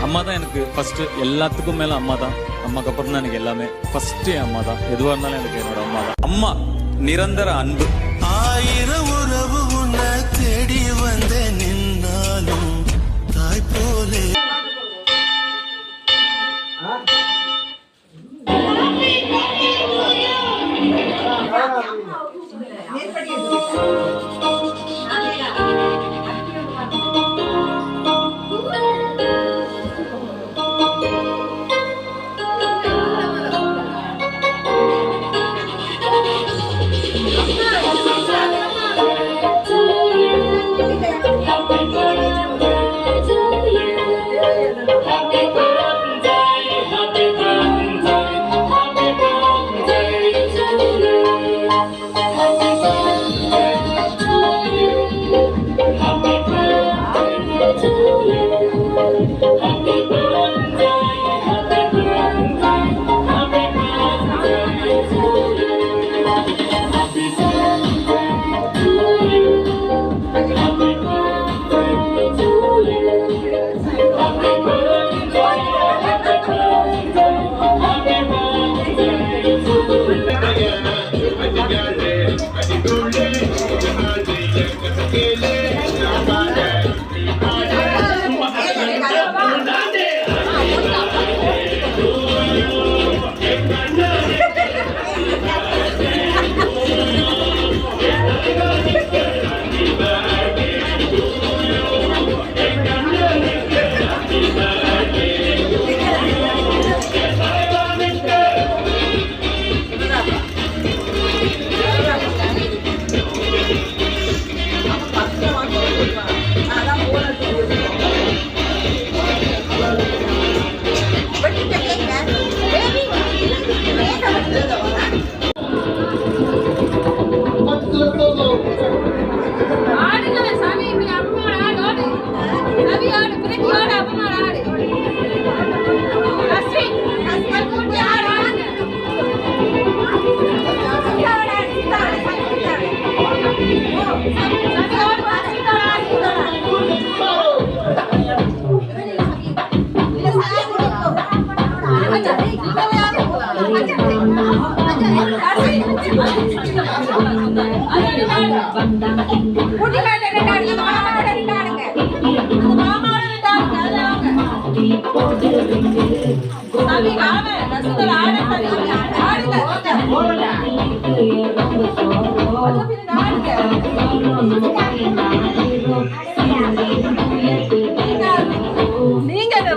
அம்மா தான் எனக்கு ஃபர்ஸ்ட், எல்லாத்துக்கும் மேல அம்மா தான். அம்மாக்கு அப்புறம் தான் எனக்கு எல்லாமே. ஃபர்ஸ்ட் என் அம்மா தான். எதுவா இருந்தாலும் எனக்கு என்னோட அம்மா தான். அம்மா நிரந்தர அன்பு. ஆயிரம் உறவு உன்னை தேடி வந்த நின்னாலும் தாய் போலே. Hãy subscribe cho kênh Ghiền Mì Gõ để không bỏ lỡ những video hấp dẫn.